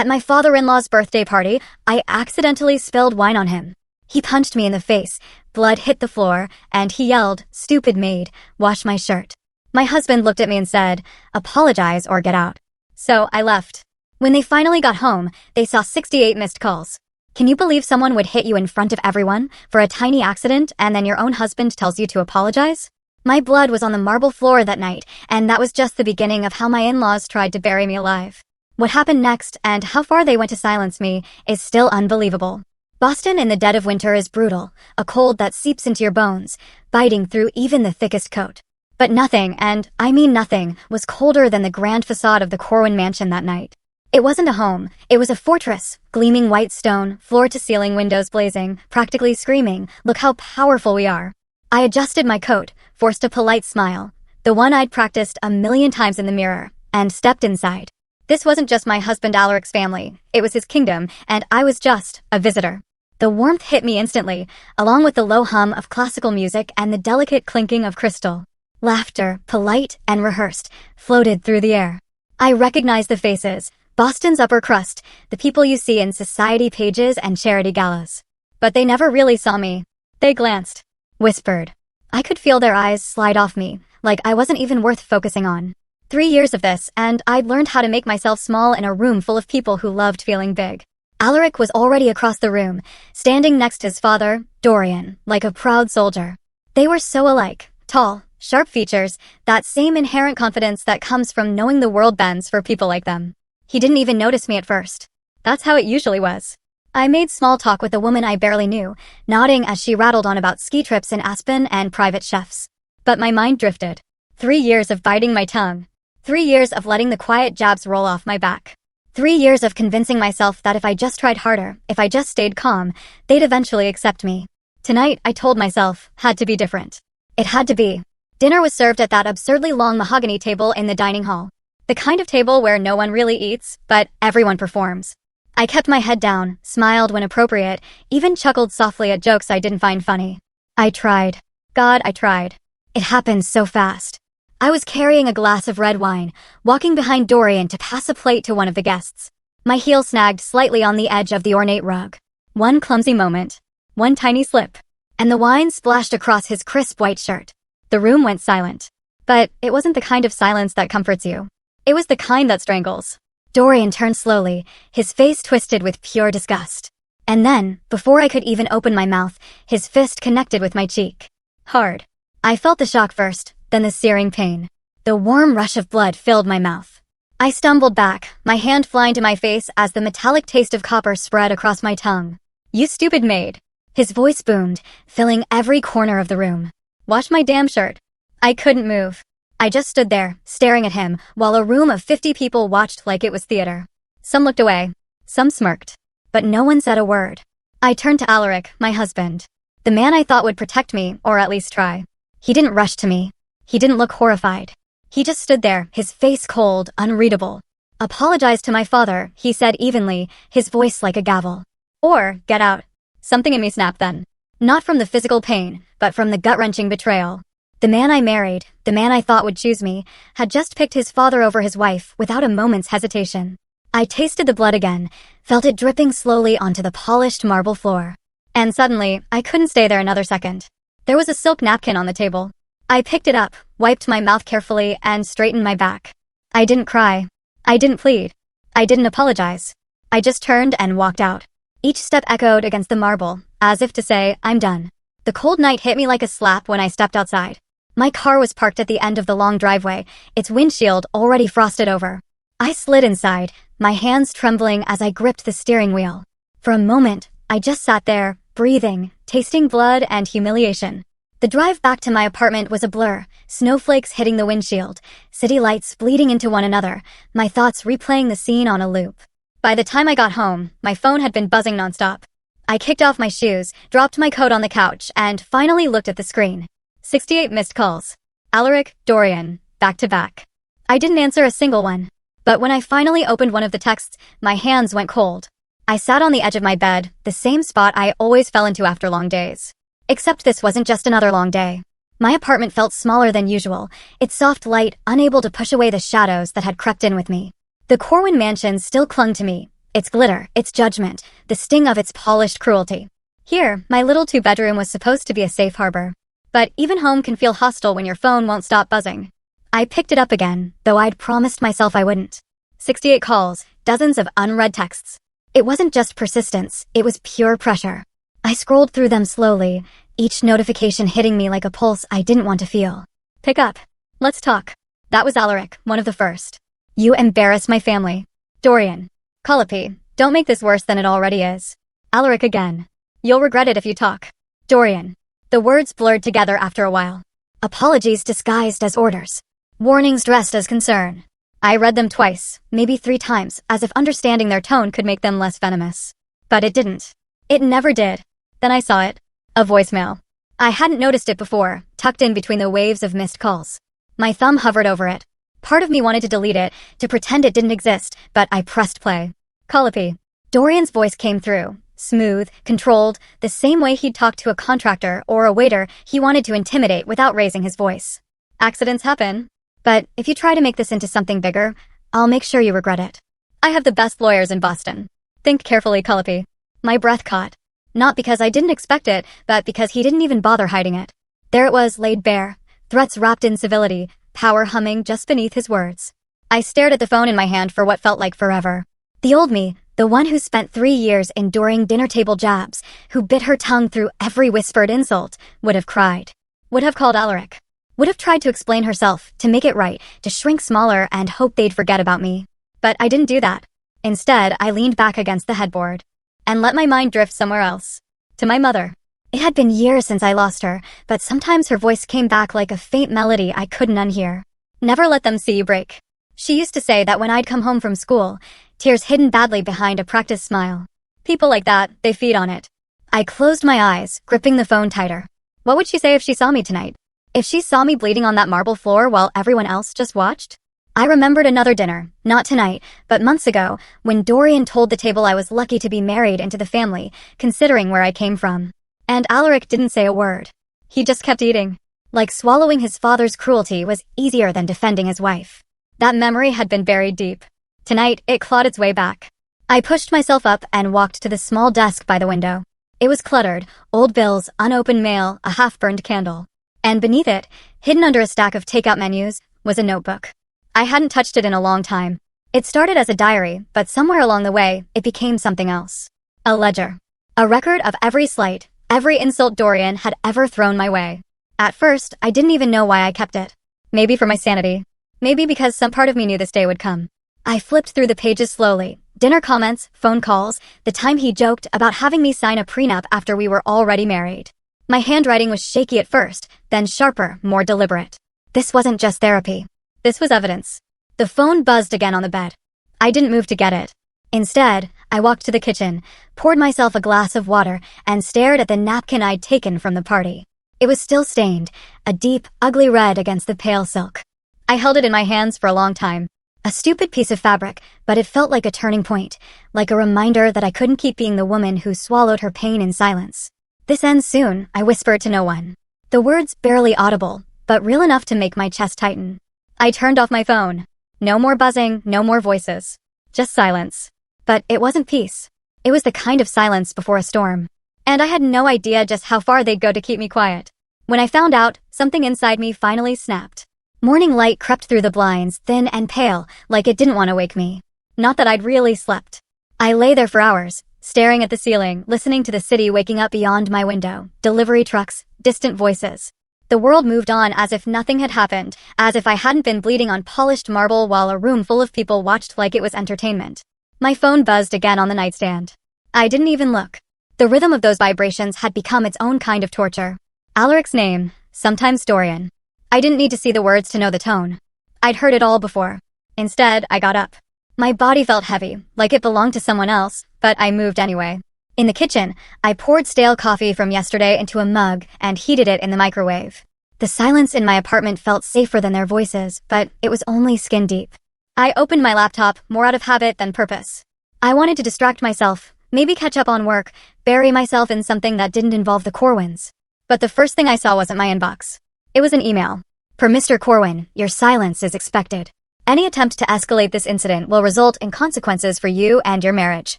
At my father-in-law's birthday party, I accidentally spilled wine on him. He punched me in the face, blood hit the floor, and he yelled, "Stupid maid, wash my shirt." My husband looked at me and said, "Apologize or get out." So I left. When they finally got home, they saw 68 missed calls. Can you believe someone would hit you in front of everyone for a tiny accident and then your own husband tells you to apologize? My blood was on the marble floor that night, and that was just the beginning of how my in-laws tried to bury me alive. What happened next and how far they went to silence me is still unbelievable. Boston in the dead of winter is brutal, a cold that seeps into your bones, biting through even the thickest coat. But nothing, and I mean nothing, was colder than the grand facade of the Corwin mansion that night. It wasn't a home, it was a fortress, gleaming white stone, floor-to-ceiling windows blazing, practically screaming, "Look how powerful we are." I adjusted my coat, forced a polite smile, the one I'd practiced a million times in the mirror, and stepped inside. This wasn't just my husband Alaric's family, it was his kingdom, and I was just a visitor. The warmth hit me instantly, along with the low hum of classical music and the delicate clinking of crystal. Laughter, polite and rehearsed, floated through the air. I recognized the faces, Boston's upper crust, the people you see in society pages and charity galas. But they never really saw me. They glanced, whispered. I could feel their eyes slide off me, like I wasn't even worth focusing on. 3 years of this, and I'd learned how to make myself small in a room full of people who loved feeling big. Alaric was already across the room, standing next to his father, Dorian, like a proud soldier. They were so alike, tall, sharp features, that same inherent confidence that comes from knowing the world bends for people like them. He didn't even notice me at first. That's how it usually was. I made small talk with a woman I barely knew, nodding as she rattled on about ski trips in Aspen and private chefs. But my mind drifted. 3 years of biting my tongue. 3 years of letting the quiet jabs roll off my back. 3 years of convincing myself that if I just tried harder, if I just stayed calm, they'd eventually accept me. Tonight, I told myself, had to be different. It had to be. Dinner was served at that absurdly long mahogany table in the dining hall. The kind of table where no one really eats, but everyone performs. I kept my head down, smiled when appropriate, even chuckled softly at jokes I didn't find funny. I tried. God, I tried. It happened so fast. I was carrying a glass of red wine, walking behind Dorian to pass a plate to one of the guests. My heel snagged slightly on the edge of the ornate rug. One clumsy moment. One tiny slip. And the wine splashed across his crisp white shirt. The room went silent. But it wasn't the kind of silence that comforts you. It was the kind that strangles. Dorian turned slowly, his face twisted with pure disgust. And then, before I could even open my mouth, his fist connected with my cheek. Hard. I felt the shock first, then the searing pain. The warm rush of blood filled my mouth. I stumbled back, my hand flying to my face as the metallic taste of copper spread across my tongue. "You stupid maid." His voice boomed, filling every corner of the room. "Wash my damn shirt." I couldn't move. I just stood there, staring at him, while a room of 50 people watched like it was theater. Some looked away. Some smirked. But no one said a word. I turned to Alaric, my husband. The man I thought would protect me, or at least try. He didn't rush to me. He didn't look horrified. He just stood there, his face cold, unreadable. "Apologize to my father," he said evenly, his voice like a gavel. "Or, get out." Something in me snapped then. Not from the physical pain, but from the gut-wrenching betrayal. The man I married, the man I thought would choose me, had just picked his father over his wife without a moment's hesitation. I tasted the blood again, felt it dripping slowly onto the polished marble floor. And suddenly, I couldn't stay there another second. There was a silk napkin on the table. I picked it up, wiped my mouth carefully, and straightened my back. I didn't cry. I didn't plead. I didn't apologize. I just turned and walked out. Each step echoed against the marble, as if to say, I'm done. The cold night hit me like a slap when I stepped outside. My car was parked at the end of the long driveway, its windshield already frosted over. I slid inside, my hands trembling as I gripped the steering wheel. For a moment, I just sat there, breathing, tasting blood and humiliation. The drive back to my apartment was a blur, snowflakes hitting the windshield, city lights bleeding into one another, my thoughts replaying the scene on a loop. By the time I got home, my phone had been buzzing nonstop. I kicked off my shoes, dropped my coat on the couch, and finally looked at the screen. 68 missed calls. Alaric, Dorian, back to back. I didn't answer a single one. But when I finally opened one of the texts, my hands went cold. I sat on the edge of my bed, the same spot I always fell into after long days. Except this wasn't just another long day. My apartment felt smaller than usual, its soft light unable to push away the shadows that had crept in with me. The Corwin mansion still clung to me, its glitter, its judgment, the sting of its polished cruelty. Here, my little two-bedroom was supposed to be a safe harbor. But even home can feel hostile when your phone won't stop buzzing. I picked it up again, though I'd promised myself I wouldn't. 68 calls, dozens of unread texts. It wasn't just persistence, it was pure pressure. I scrolled through them slowly, each notification hitting me like a pulse I didn't want to feel. Pick up. Let's talk. That was Alaric, one of the first. You embarrass my family. Dorian. Calliope, don't make this worse than it already is. Alaric again. You'll regret it if you talk. Dorian. The words blurred together after a while. Apologies disguised as orders. Warnings dressed as concern. I read them twice, maybe 3 times, as if understanding their tone could make them less venomous. But it didn't. It never did. Then I saw it. A voicemail. I hadn't noticed it before, tucked in between the waves of missed calls. My thumb hovered over it. Part of me wanted to delete it, to pretend it didn't exist, but I pressed play. Calliope. Dorian's voice came through. Smooth, controlled, the same way he'd talk to a contractor or a waiter he wanted to intimidate without raising his voice. Accidents happen. But if you try to make this into something bigger, I'll make sure you regret it. I have the best lawyers in Boston. Think carefully, Calliope. My breath caught. Not because I didn't expect it, but because he didn't even bother hiding it. There it was, laid bare. Threats wrapped in civility, power humming just beneath his words. I stared at the phone in my hand for what felt like forever. The old me, the one who spent 3 years enduring dinner table jabs, who bit her tongue through every whispered insult, would have cried. Would have called Alaric. Would have tried to explain herself, to make it right, to shrink smaller and hope they'd forget about me. But I didn't do that. Instead, I leaned back against the headboard and let my mind drift somewhere else. To my mother. It had been years since I lost her, but sometimes her voice came back like a faint melody I couldn't unhear. Never let them see you break. She used to say that when I'd come home from school, tears hidden badly behind a practiced smile. People like that, they feed on it. I closed my eyes, gripping the phone tighter. What would she say if she saw me tonight? If she saw me bleeding on that marble floor while everyone else just watched? I remembered another dinner, not tonight, but months ago, when Dorian told the table I was lucky to be married into the family, considering where I came from. And Alaric didn't say a word. He just kept eating. Like swallowing his father's cruelty was easier than defending his wife. That memory had been buried deep. Tonight, it clawed its way back. I pushed myself up and walked to the small desk by the window. It was cluttered, old bills, unopened mail, a half-burned candle. And beneath it, hidden under a stack of takeout menus, was a notebook. I hadn't touched it in a long time. It started as a diary, but somewhere along the way, it became something else. A ledger. A record of every slight, every insult Dorian had ever thrown my way. At first, I didn't even know why I kept it. Maybe for my sanity. Maybe because some part of me knew this day would come. I flipped through the pages slowly. Dinner comments, phone calls, the time he joked about having me sign a prenup after we were already married. My handwriting was shaky at first, then sharper, more deliberate. This wasn't just therapy. This was evidence. The phone buzzed again on the bed. I didn't move to get it. Instead, I walked to the kitchen, poured myself a glass of water, and stared at the napkin I'd taken from the party. It was still stained, a deep, ugly red against the pale silk. I held it in my hands for a long time. A stupid piece of fabric, but it felt like a turning point, like a reminder that I couldn't keep being the woman who swallowed her pain in silence. This ends soon, I whispered to no one. The words barely audible, but real enough to make my chest tighten. I turned off my phone. No more buzzing, no more voices. Just silence. But it wasn't peace. It was the kind of silence before a storm. And I had no idea just how far they'd go to keep me quiet. When I found out, something inside me finally snapped. Morning light crept through the blinds, thin and pale, like it didn't want to wake me. Not that I'd really slept. I lay there for hours, staring at the ceiling, listening to the city waking up beyond my window, delivery trucks, distant voices. The world moved on as if nothing had happened, as if I hadn't been bleeding on polished marble while a room full of people watched like it was entertainment. My phone buzzed again on the nightstand. I didn't even look. The rhythm of those vibrations had become its own kind of torture. Alaric's name, sometimes Dorian. I didn't need to see the words to know the tone. I'd heard it all before. Instead, I got up. My body felt heavy, like it belonged to someone else, but I moved anyway. In the kitchen, I poured stale coffee from yesterday into a mug and heated it in the microwave. The silence in my apartment felt safer than their voices, but it was only skin deep. I opened my laptop, more out of habit than purpose. I wanted to distract myself, maybe catch up on work, bury myself in something that didn't involve the Corwins. But the first thing I saw wasn't my inbox. It was an email. Per Mr. Corwin, your silence is expected. Any attempt to escalate this incident will result in consequences for you and your marriage.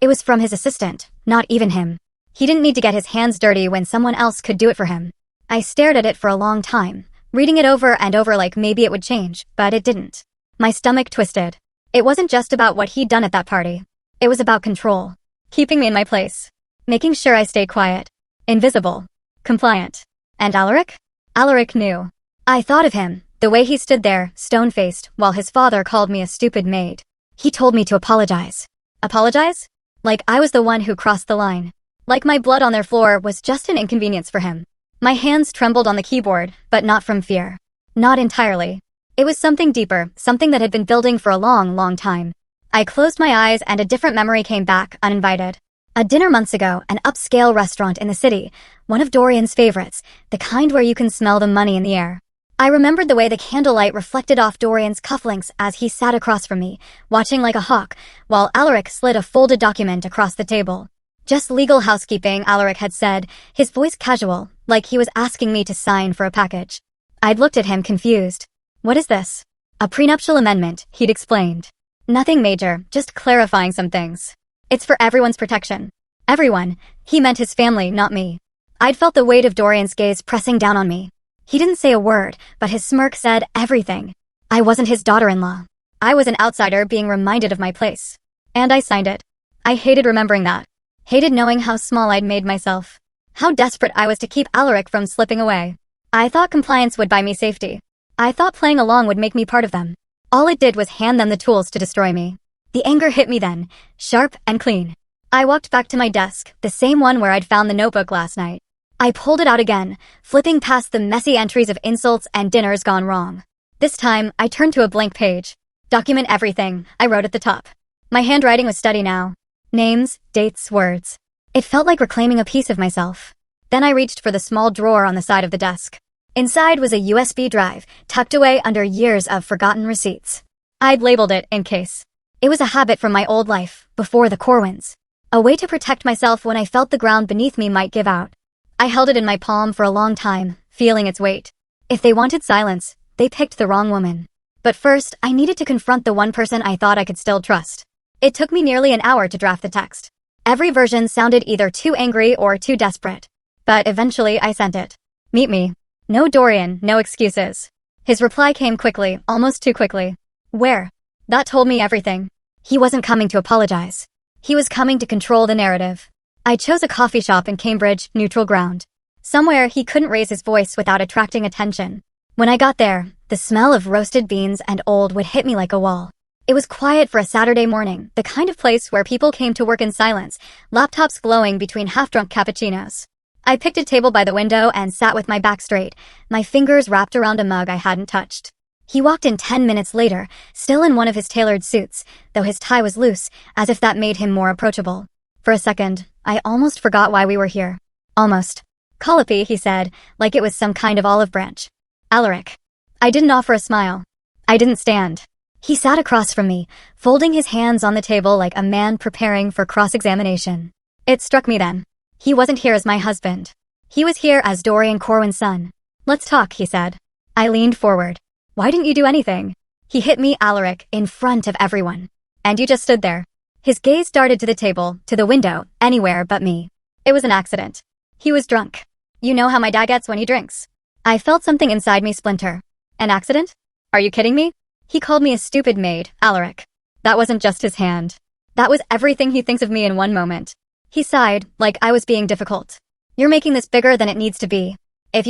It was from his assistant, not even him. He didn't need to get his hands dirty when someone else could do it for him. I stared at it for a long time, reading it over and over like maybe it would change, but it didn't. My stomach twisted. It wasn't just about what he'd done at that party. It was about control. Keeping me in my place. Making sure I stayed quiet. Invisible. Compliant. And Alaric? Alaric knew. I thought of him, the way he stood there, stone-faced, while his father called me a stupid maid. He told me to apologize. Apologize? Like I was the one who crossed the line. Like my blood on their floor was just an inconvenience for him. My hands trembled on the keyboard, but not from fear. Not entirely. It was something deeper, something that had been building for a long, long time. I closed my eyes and a different memory came back, uninvited. A dinner months ago, an upscale restaurant in the city, one of Dorian's favorites, the kind where you can smell the money in the air. I remembered the way the candlelight reflected off Dorian's cufflinks as he sat across from me, watching like a hawk, while Alaric slid a folded document across the table. Just legal housekeeping, Alaric had said, his voice casual, like he was asking me to sign for a package. I'd looked at him confused. What is this? A prenuptial amendment, he'd explained. Nothing major, just clarifying some things. It's for everyone's protection. Everyone. He meant his family, not me. I'd felt the weight of Dorian's gaze pressing down on me. He didn't say a word, but his smirk said everything. I wasn't his daughter-in-law. I was an outsider being reminded of my place. And I signed it. I hated remembering that. Hated knowing how small I'd made myself. How desperate I was to keep Alaric from slipping away. I thought compliance would buy me safety. I thought playing along would make me part of them. All it did was hand them the tools to destroy me. The anger hit me then, sharp and clean. I walked back to my desk, the same one where I'd found the notebook last night. I pulled it out again, flipping past the messy entries of insults and dinners gone wrong. This time, I turned to a blank page. Document everything, I wrote at the top. My handwriting was steady now. Names, dates, words. It felt like reclaiming a piece of myself. Then I reached for the small drawer on the side of the desk. Inside was a USB drive, tucked away under years of forgotten receipts. I'd labeled it in case. It was a habit from my old life, before the Corwins. A way to protect myself when I felt the ground beneath me might give out. I held it in my palm for a long time, feeling its weight. If they wanted silence, they picked the wrong woman. But first, I needed to confront the one person I thought I could still trust. It took me nearly an hour to draft the text. Every version sounded either too angry or too desperate. But eventually I sent it. Meet me. No Dorian, no excuses. His reply came quickly, almost too quickly. Where? That told me everything. He wasn't coming to apologize. He was coming to control the narrative. I chose a coffee shop in Cambridge, neutral ground. Somewhere he couldn't raise his voice without attracting attention. When I got there, the smell of roasted beans and old would hit me like a wall. It was quiet for a Saturday morning, the kind of place where people came to work in silence, laptops glowing between half-drunk cappuccinos. I picked a table by the window and sat with my back straight, my fingers wrapped around a mug I hadn't touched. He walked in 10 minutes later, still in one of his tailored suits, though his tie was loose, as if that made him more approachable. For a second, I almost forgot why we were here. Almost. Colopy, he said, like it was some kind of olive branch. Alaric. I didn't offer a smile. I didn't stand. He sat across from me, folding his hands on the table like a man preparing for cross-examination. It struck me then. He wasn't here as my husband. He was here as Dorian Corwin's son. Let's talk, he said. I leaned forward. Why didn't you do anything? He hit me, Alaric, in front of everyone. And you just stood there. His gaze darted to the table, to the window, anywhere but me. It was an accident. He was drunk. You know how my dad gets when he drinks. I felt something inside me splinter. An accident? Are you kidding me? He called me a stupid maid, Alaric. That wasn't just his hand. That was everything he thinks of me in one moment. He sighed, like I was being difficult. You're making this bigger than it needs to be. If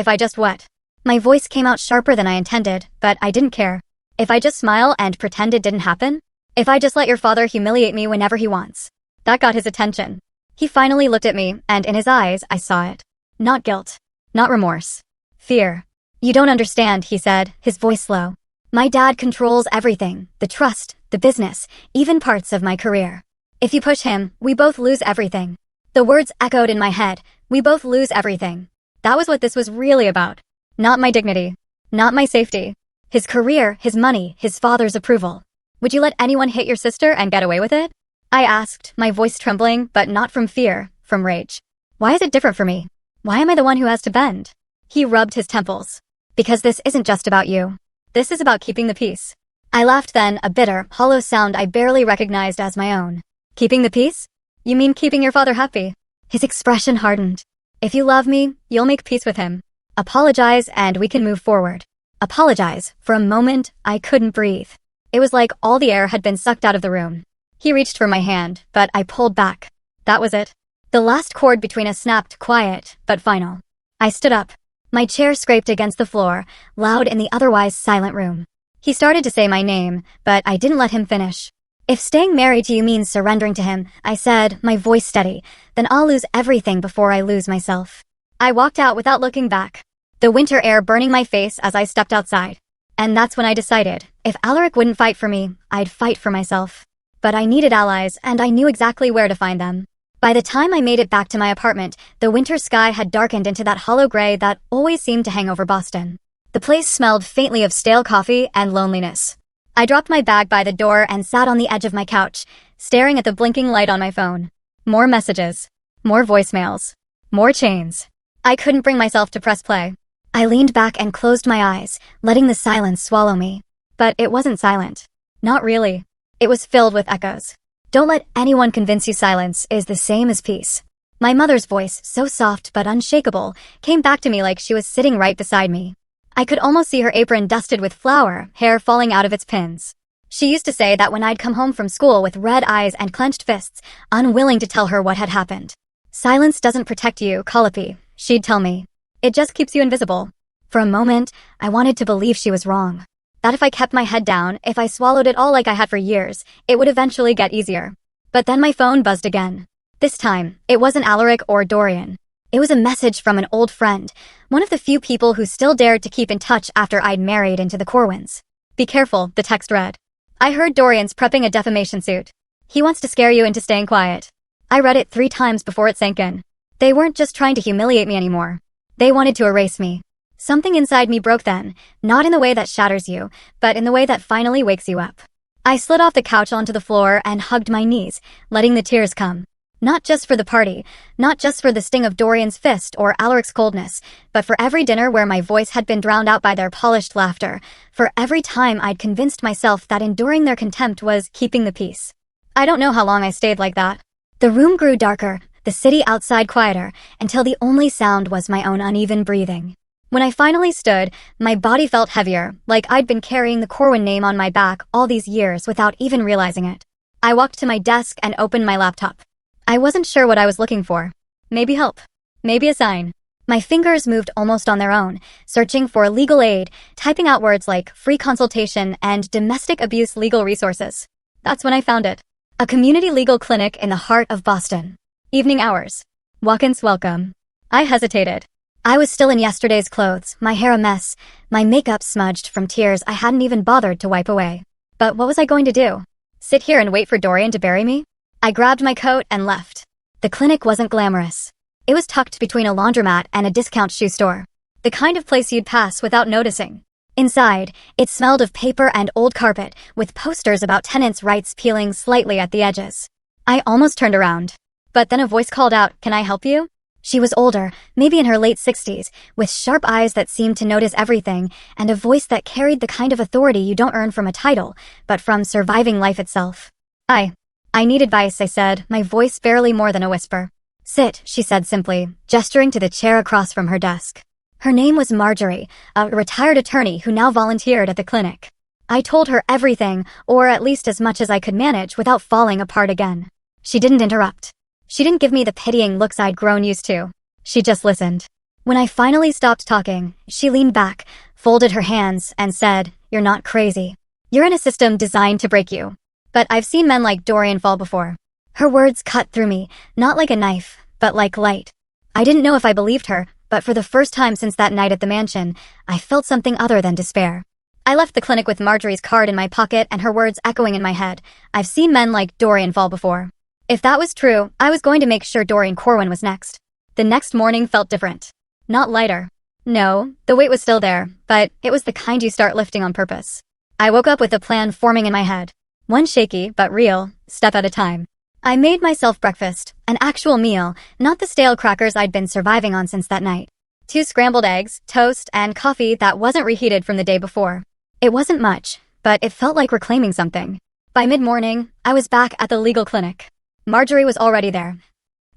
I just what? My voice came out sharper than I intended, but I didn't care. If I just smile and pretend it didn't happen? If I just let your father humiliate me whenever he wants? That got his attention. He finally looked at me, and in his eyes, I saw it. Not guilt. Not remorse. Fear. You don't understand, he said, his voice low. My dad controls everything, the trust, the business, even parts of my career. If you push him, we both lose everything. The words echoed in my head, we both lose everything. That was what this was really about. Not my dignity. Not my safety. His career, his money, his father's approval. Would you let anyone hit your sister and get away with it? I asked, my voice trembling, but not from fear, from rage. Why is it different for me? Why am I the one who has to bend? He rubbed his temples. Because this isn't just about you. This is about keeping the peace. I laughed then, a bitter, hollow sound I barely recognized as my own. Keeping the peace? You mean keeping your father happy? His expression hardened. If you love me, you'll make peace with him. Apologize and we can move forward. Apologize. For a moment, I couldn't breathe. It was like all the air had been sucked out of the room. He reached for my hand, but I pulled back. That was it. The last chord between us snapped, quiet, but final. I stood up. My chair scraped against the floor, loud in the otherwise silent room. He started to say my name, but I didn't let him finish. If staying married to you means surrendering to him, I said, my voice steady, then I'll lose everything before I lose myself. I walked out without looking back, the winter air burning my face as I stepped outside. And that's when I decided, if Alaric wouldn't fight for me, I'd fight for myself. But I needed allies, and I knew exactly where to find them. By the time I made it back to my apartment, the winter sky had darkened into that hollow gray that always seemed to hang over Boston. The place smelled faintly of stale coffee and loneliness. I dropped my bag by the door and sat on the edge of my couch, staring at the blinking light on my phone. More messages. More voicemails. More chains. I couldn't bring myself to press play. I leaned back and closed my eyes, letting the silence swallow me. But it wasn't silent. Not really. It was filled with echoes. Don't let anyone convince you silence is the same as peace. My mother's voice, so soft but unshakable, came back to me like she was sitting right beside me. I could almost see her apron dusted with flour, hair falling out of its pins. She used to say that when I'd come home from school with red eyes and clenched fists, unwilling to tell her what had happened. Silence doesn't protect you, Calliope, she'd tell me. It just keeps you invisible. For a moment, I wanted to believe she was wrong. That if I kept my head down, if I swallowed it all like I had for years, it would eventually get easier. But then my phone buzzed again. This time, it wasn't Alaric or Dorian. It was a message from an old friend, one of the few people who still dared to keep in touch after I'd married into the Corwins. Be careful, the text read. I heard Dorian's prepping a defamation suit. He wants to scare you into staying quiet. I read it 3 times before it sank in. They weren't just trying to humiliate me anymore. They wanted to erase me. Something inside me broke then, not in the way that shatters you, but in the way that finally wakes you up. I slid off the couch onto the floor and hugged my knees, letting the tears come. Not just for the party, not just for the sting of Dorian's fist or Alaric's coldness, but for every dinner where my voice had been drowned out by their polished laughter, for every time I'd convinced myself that enduring their contempt was keeping the peace. I don't know how long I stayed like that. The room grew darker, the city outside quieter, until the only sound was my own uneven breathing. When I finally stood, my body felt heavier, like I'd been carrying the Corwin name on my back all these years without even realizing it. I walked to my desk and opened my laptop. I wasn't sure what I was looking for. Maybe help. Maybe a sign. My fingers moved almost on their own, searching for legal aid, typing out words like free consultation and domestic abuse legal resources. That's when I found it. A community legal clinic in the heart of Boston. Evening hours. Walk-ins welcome. I hesitated. I was still in yesterday's clothes, my hair a mess, my makeup smudged from tears I hadn't even bothered to wipe away. But what was I going to do? Sit here and wait for Dorian to bury me? I grabbed my coat and left. The clinic wasn't glamorous. It was tucked between a laundromat and a discount shoe store. The kind of place you'd pass without noticing. Inside, it smelled of paper and old carpet, with posters about tenants' rights peeling slightly at the edges. I almost turned around. But then a voice called out, "Can I help you?" She was older, maybe in her late 60s, with sharp eyes that seemed to notice everything, and a voice that carried the kind of authority you don't earn from a title, but from surviving life itself. I need advice, I said, my voice barely more than a whisper. Sit, she said simply, gesturing to the chair across from her desk. Her name was Marjorie, a retired attorney who now volunteered at the clinic. I told her everything, or at least as much as I could manage without falling apart again. She didn't interrupt. She didn't give me the pitying looks I'd grown used to. She just listened. When I finally stopped talking, she leaned back, folded her hands, and said, "You're not crazy. You're in a system designed to break you. But I've seen men like Dorian fall before." Her words cut through me, not like a knife, but like light. I didn't know if I believed her, but for the first time since that night at the mansion, I felt something other than despair. I left the clinic with Marjorie's card in my pocket and her words echoing in my head. I've seen men like Dorian fall before. If that was true, I was going to make sure Dorian Corwin was next. The next morning felt different. Not lighter. No, the weight was still there, but it was the kind you start lifting on purpose. I woke up with a plan forming in my head. One shaky, but real, step at a time. I made myself breakfast, an actual meal, not the stale crackers I'd been surviving on since that night. 2 scrambled eggs, toast, and coffee that wasn't reheated from the day before. It wasn't much, but it felt like reclaiming something. By mid-morning, I was back at the legal clinic. Marjorie was already there,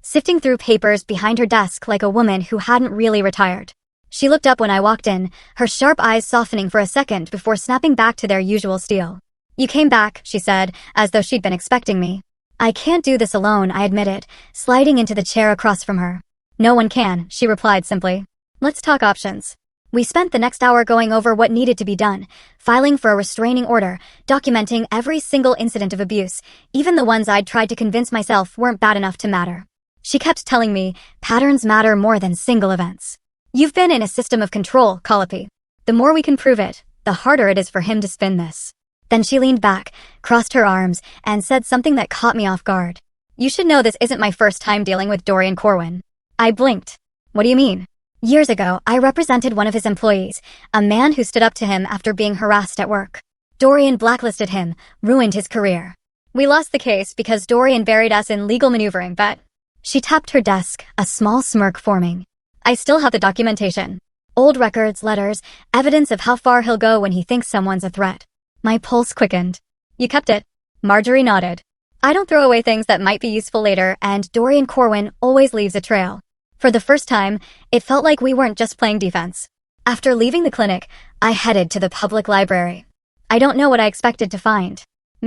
sifting through papers behind her desk like a woman who hadn't really retired. She looked up when I walked in, her sharp eyes softening for a second before snapping back to their usual steel. "You came back," she said, as though she'd been expecting me. "I can't do this alone," I admitted, sliding into the chair across from her. "No one can," she replied simply. "Let's talk options." We spent the next hour going over what needed to be done, filing for a restraining order, documenting every single incident of abuse, even the ones I'd tried to convince myself weren't bad enough to matter. She kept telling me, patterns matter more than single events. "You've been in a system of control, Calliope. The more we can prove it, the harder it is for him to spin this." Then she leaned back, crossed her arms, and said something that caught me off guard. "You should know this isn't my first time dealing with Dorian Corwin." I blinked. "What do you mean?" "Years ago, I represented one of his employees, a man who stood up to him after being harassed at work. Dorian blacklisted him, ruined his career. We lost the case because Dorian buried us in legal maneuvering, but..." She tapped her desk, a small smirk forming. "I still have the documentation. Old records, letters, evidence of how far he'll go when he thinks someone's a threat." My pulse quickened. "You kept it?" Marjorie nodded. "I don't throw away things that might be useful later, and Dorian Corwin always leaves a trail." For the first time, it felt like we weren't just playing defense. After leaving the clinic, I headed to the public library. I don't know what I expected to find.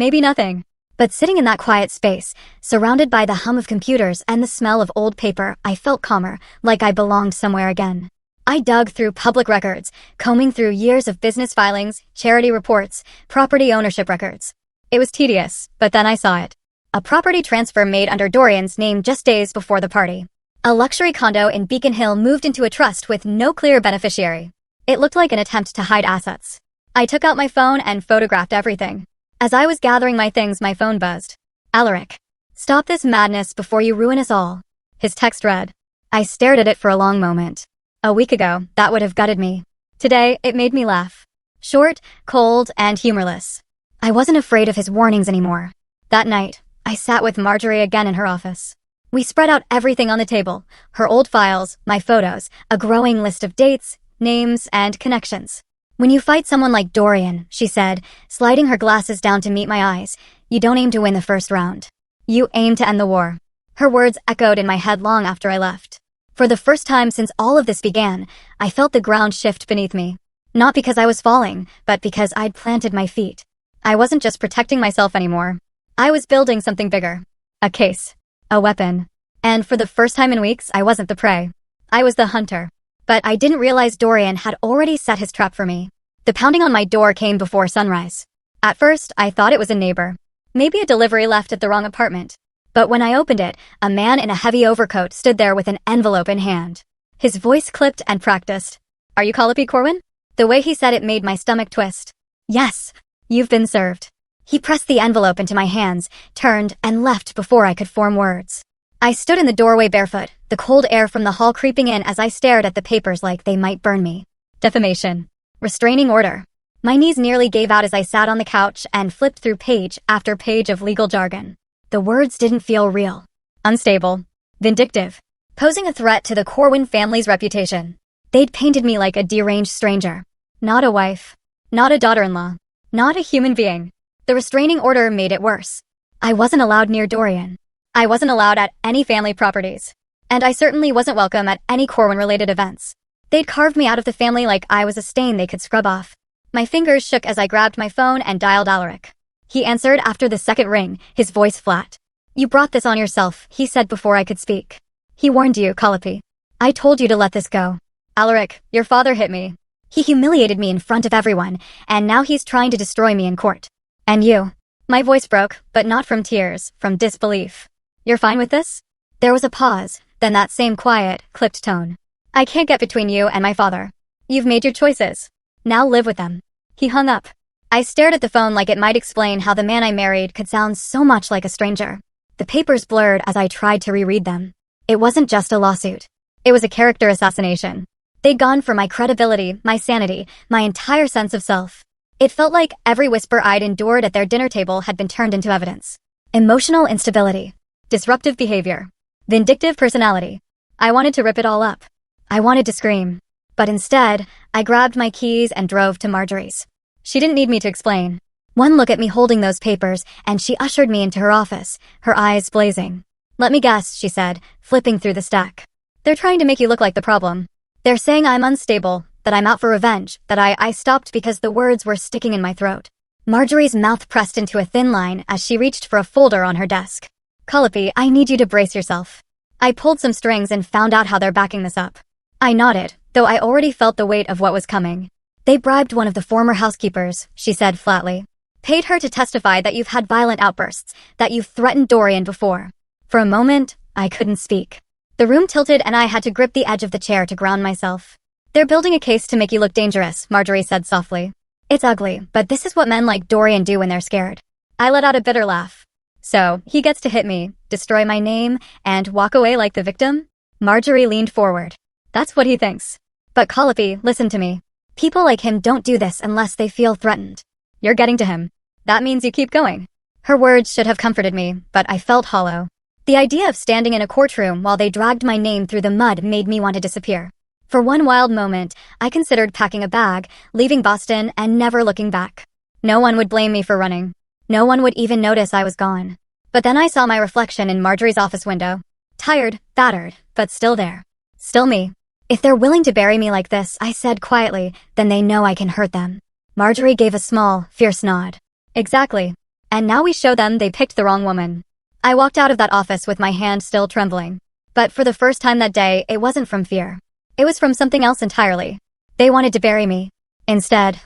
Maybe nothing. But sitting in that quiet space, surrounded by the hum of computers and the smell of old paper, I felt calmer, like I belonged somewhere again. I dug through public records, combing through years of business filings, charity reports, property ownership records. It was tedious, but then I saw it. A property transfer made under Dorian's name just days before the party. A luxury condo in Beacon Hill moved into a trust with no clear beneficiary. It looked like an attempt to hide assets. I took out my phone and photographed everything. As I was gathering my things, my phone buzzed. "Alaric, stop this madness before you ruin us all." His text read. I stared at it for a long moment. A week ago, that would have gutted me. Today, it made me laugh. Short, cold, and humorless. I wasn't afraid of his warnings anymore. That night, I sat with Marjorie again in her office. We spread out everything on the table, her old files, my photos, a growing list of dates, names, and connections. "When you fight someone like Dorian," she said, sliding her glasses down to meet my eyes, "you don't aim to win the first round. You aim to end the war." Her words echoed in my head long after I left. For the first time since all of this began, I felt the ground shift beneath me. Not because I was falling, but because I'd planted my feet. I wasn't just protecting myself anymore. I was building something bigger. A case. A weapon. And for the first time in weeks, I wasn't the prey. I was the hunter. But I didn't realize Dorian had already set his trap for me. The pounding on my door came before sunrise. At first, I thought it was a neighbor. Maybe a delivery left at the wrong apartment. But when I opened it, a man in a heavy overcoat stood there with an envelope in hand. His voice clipped and practiced. "Are you Calliope Corwin?" The way he said it made my stomach twist. "Yes, you've been served." He pressed the envelope into my hands, turned, and left before I could form words. I stood in the doorway barefoot, the cold air from the hall creeping in as I stared at the papers like they might burn me. Defamation. Restraining order. My knees nearly gave out as I sat on the couch and flipped through page after page of legal jargon. The words didn't feel real. Unstable. Vindictive. Posing a threat to the Corwin family's reputation. They'd painted me like a deranged stranger. Not a wife. Not a daughter-in-law. Not a human being. The restraining order made it worse. I wasn't allowed near Dorian. I wasn't allowed at any family properties. And I certainly wasn't welcome at any Corwin-related events. They'd carved me out of the family like I was a stain they could scrub off. My fingers shook as I grabbed my phone and dialed Alaric. He answered after the second ring, his voice flat. "You brought this on yourself," he said before I could speak. "He warned you, Calliope. I told you to let this go." "Alaric, your father hit me. He humiliated me in front of everyone, and now he's trying to destroy me in court. And you." My voice broke, but not from tears, from disbelief. "You're fine with this?" There was a pause, then that same quiet, clipped tone. "I can't get between you and my father. You've made your choices. Now live with them." He hung up. I stared at the phone like it might explain how the man I married could sound so much like a stranger. The papers blurred as I tried to reread them. It wasn't just a lawsuit. It was a character assassination. They'd gone for my credibility, my sanity, my entire sense of self. It felt like every whisper I'd endured at their dinner table had been turned into evidence. Emotional instability. Disruptive behavior. Vindictive personality. I wanted to rip it all up. I wanted to scream. But instead, I grabbed my keys and drove to Marjorie's. She didn't need me to explain. One look at me holding those papers, and she ushered me into her office, her eyes blazing. "Let me guess," she said, flipping through the stack. "They're trying to make you look like the problem. They're saying I'm unstable, that I'm out for revenge, that I stopped because the words were sticking in my throat." Marjorie's mouth pressed into a thin line as she reached for a folder on her desk. "Calliope, I need you to brace yourself." I pulled some strings and found out how they're backing this up. I nodded, though I already felt the weight of what was coming. "They bribed one of the former housekeepers," she said flatly. "Paid her to testify that you've had violent outbursts, that you've threatened Dorian before." For a moment, I couldn't speak. The room tilted and I had to grip the edge of the chair to ground myself. "They're building a case to make you look dangerous," Marjorie said softly. "It's ugly, but this is what men like Dorian do when they're scared." I let out a bitter laugh. "So, he gets to hit me, destroy my name, and walk away like the victim?" Marjorie leaned forward. "That's what he thinks. But Calliope, listen to me. People like him don't do this unless they feel threatened. You're getting to him. That means you keep going." Her words should have comforted me, but I felt hollow. The idea of standing in a courtroom while they dragged my name through the mud made me want to disappear. For one wild moment, I considered packing a bag, leaving Boston, and never looking back. No one would blame me for running. No one would even notice I was gone. But then I saw my reflection in Marjorie's office window. Tired, battered, but still there. Still me. "If they're willing to bury me like this," I said quietly, "then they know I can hurt them." Marjorie gave a small, fierce nod. "Exactly. And now we show them they picked the wrong woman." I walked out of that office with my hand still trembling. But for the first time that day, it wasn't from fear. It was from something else entirely. They wanted to bury me. Instead,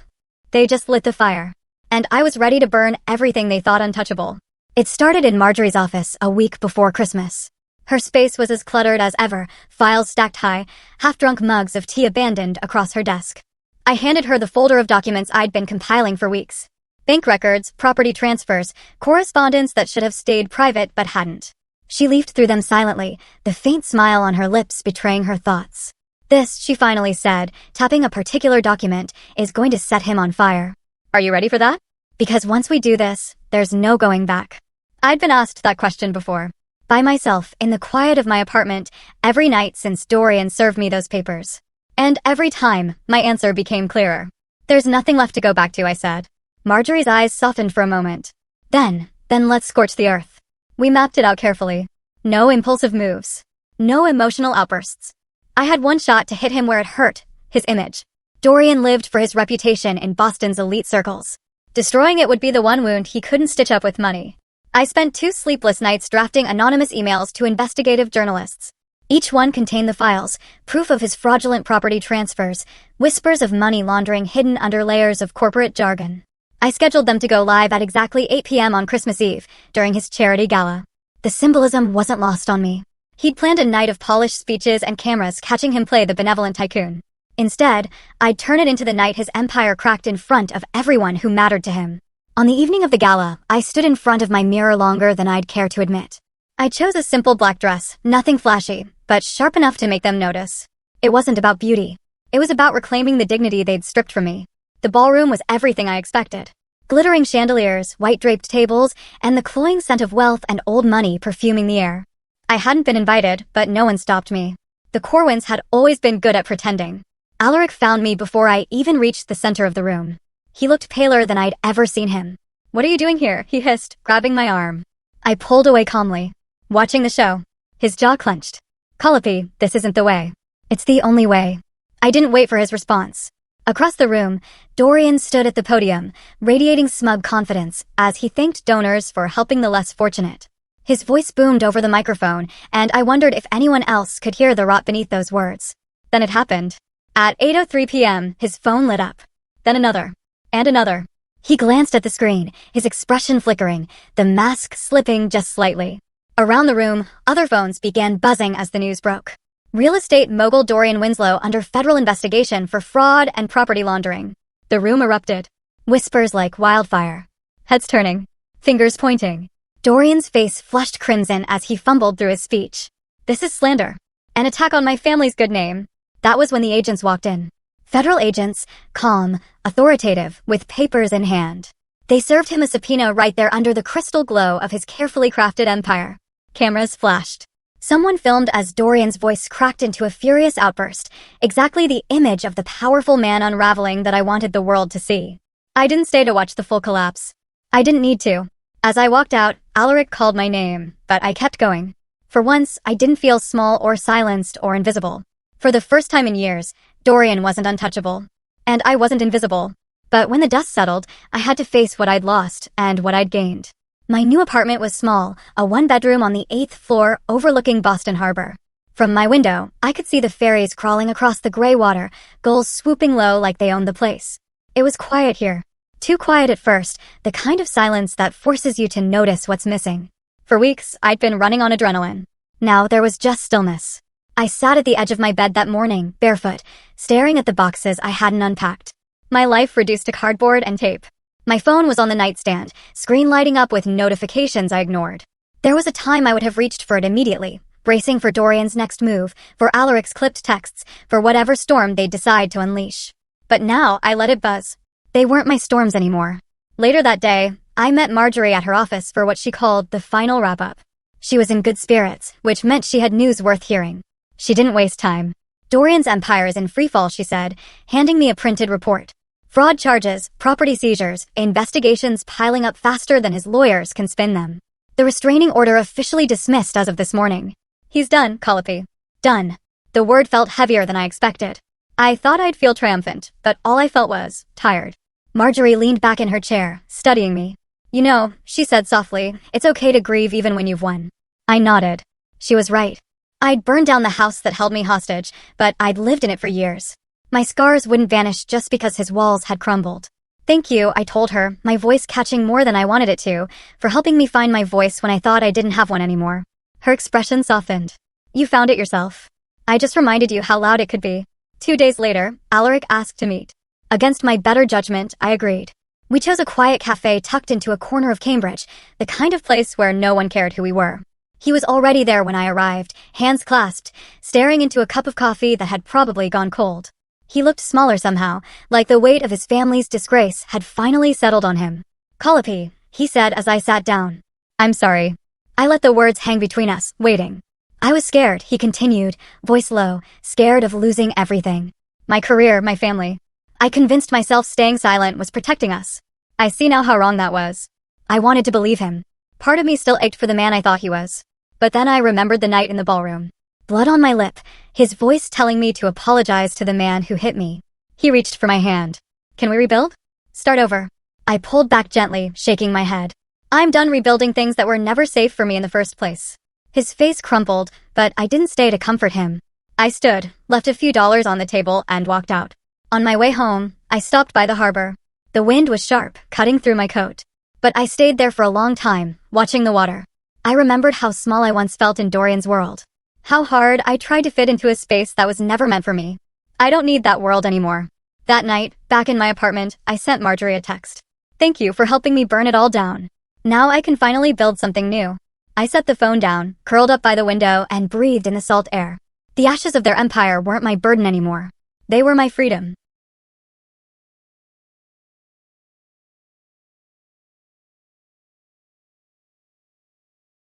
they just lit the fire. And I was ready to burn everything they thought untouchable. It started in Marjorie's office a week before Christmas. Her space was as cluttered as ever, files stacked high, half-drunk mugs of tea abandoned across her desk. I handed her the folder of documents I'd been compiling for weeks. Bank records, property transfers, correspondence that should have stayed private but hadn't. She leafed through them silently, the faint smile on her lips betraying her thoughts. "This," she finally said, tapping a particular document, "is going to set him on fire. Are you ready for that? Because once we do this, there's no going back." I'd been asked that question before. By myself, in the quiet of my apartment, every night since Dorian served me those papers. And every time, my answer became clearer. "There's nothing left to go back to," I said. Marjorie's eyes softened for a moment. Then let's scorch the earth." We mapped it out carefully. No impulsive moves. No emotional outbursts. I had one shot to hit him where it hurt, his image. Dorian lived for his reputation in Boston's elite circles. Destroying it would be the one wound he couldn't stitch up with money. I spent 2 sleepless nights drafting anonymous emails to investigative journalists. Each one contained the files, proof of his fraudulent property transfers, whispers of money laundering hidden under layers of corporate jargon. I scheduled them to go live at exactly 8 p.m. on Christmas Eve, during his charity gala. The symbolism wasn't lost on me. He'd planned a night of polished speeches and cameras catching him play the benevolent tycoon. Instead, I'd turn it into the night his empire cracked in front of everyone who mattered to him. On the evening of the gala, I stood in front of my mirror longer than I'd care to admit. I chose a simple black dress, nothing flashy, but sharp enough to make them notice. It wasn't about beauty. It was about reclaiming the dignity they'd stripped from me. The ballroom was everything I expected. Glittering chandeliers, white-draped tables, and the cloying scent of wealth and old money perfuming the air. I hadn't been invited, but no one stopped me. The Corwins had always been good at pretending. Alaric found me before I even reached the center of the room. He looked paler than I'd ever seen him. "What are you doing here?" he hissed, grabbing my arm. I pulled away calmly. "Watching the show." His jaw clenched. "Calliope, this isn't the way." "It's the only way." I didn't wait for his response. Across the room, Dorian stood at the podium, radiating smug confidence as he thanked donors for helping the less fortunate. His voice boomed over the microphone, and I wondered if anyone else could hear the rot beneath those words. Then it happened. At 8:03 p.m., his phone lit up. Then another. And another. He glanced at the screen, his expression flickering, the mask slipping just slightly. Around the room, other phones began buzzing as the news broke. Real estate mogul Dorian Winslow under federal investigation for fraud and property laundering. The room erupted. Whispers like wildfire. Heads turning. Fingers pointing. Dorian's face flushed crimson as he fumbled through his speech. "This is slander. An attack on my family's good name." That was when the agents walked in. Federal agents, calm, authoritative, with papers in hand. They served him a subpoena right there under the crystal glow of his carefully crafted empire. Cameras flashed. Someone filmed as Dorian's voice cracked into a furious outburst, exactly the image of the powerful man unraveling that I wanted the world to see. I didn't stay to watch the full collapse. I didn't need to. As I walked out, Alaric called my name, but I kept going. For once, I didn't feel small or silenced or invisible. For the first time in years, Dorian wasn't untouchable. And I wasn't invisible. But when the dust settled, I had to face what I'd lost and what I'd gained. My new apartment was small, a one-bedroom on the 8th floor overlooking Boston Harbor. From my window, I could see the ferries crawling across the gray water, gulls swooping low like they owned the place. It was quiet here. Too quiet at first, the kind of silence that forces you to notice what's missing. For weeks, I'd been running on adrenaline. Now there was just stillness. I sat at the edge of my bed that morning, barefoot, staring at the boxes I hadn't unpacked. My life reduced to cardboard and tape. My phone was on the nightstand, screen lighting up with notifications I ignored. There was a time I would have reached for it immediately, bracing for Dorian's next move, for Alaric's clipped texts, for whatever storm they'd decide to unleash. But now I let it buzz. They weren't my storms anymore. Later that day, I met Marjorie at her office for what she called the final wrap-up. She was in good spirits, which meant she had news worth hearing. She didn't waste time. Dorian's empire is in freefall, she said, handing me a printed report. Fraud charges, property seizures, investigations piling up faster than his lawyers can spin them. The restraining order officially dismissed as of this morning. He's done, Calliope. Done. The word felt heavier than I expected. I thought I'd feel triumphant, but all I felt was tired. Marjorie leaned back in her chair, studying me. You know, she said softly, it's okay to grieve even when you've won. I nodded. She was right. I'd burned down the house that held me hostage, but I'd lived in it for years. My scars wouldn't vanish just because his walls had crumbled. Thank you, I told her, my voice catching more than I wanted it to, for helping me find my voice when I thought I didn't have one anymore. Her expression softened. You found it yourself. I just reminded you how loud it could be. 2 days later, Alaric asked to meet. Against my better judgment, I agreed. We chose a quiet cafe tucked into a corner of Cambridge, the kind of place where no one cared who we were. He was already there when I arrived, hands clasped, staring into a cup of coffee that had probably gone cold. He looked smaller somehow, like the weight of his family's disgrace had finally settled on him. Calliope, he said as I sat down. I'm sorry. I let the words hang between us, waiting. I was scared, he continued, voice low, scared of losing everything. My career, my family. I convinced myself staying silent was protecting us. I see now how wrong that was. I wanted to believe him. Part of me still ached for the man I thought he was. But then I remembered the night in the ballroom. Blood on my lip, his voice telling me to apologize to the man who hit me. He reached for my hand. Can we rebuild? Start over. I pulled back gently, shaking my head. I'm done rebuilding things that were never safe for me in the first place. His face crumpled, but I didn't stay to comfort him. I stood, left a few dollars on the table, and walked out. On my way home, I stopped by the harbor. The wind was sharp, cutting through my coat. But I stayed there for a long time, watching the water. I remembered how small I once felt in Dorian's world. How hard I tried to fit into a space that was never meant for me. I don't need that world anymore. That night, back in my apartment, I sent Marjorie a text. Thank you for helping me burn it all down. Now I can finally build something new. I set the phone down, curled up by the window, and breathed in the salt air. The ashes of their empire weren't my burden anymore. They were my freedom.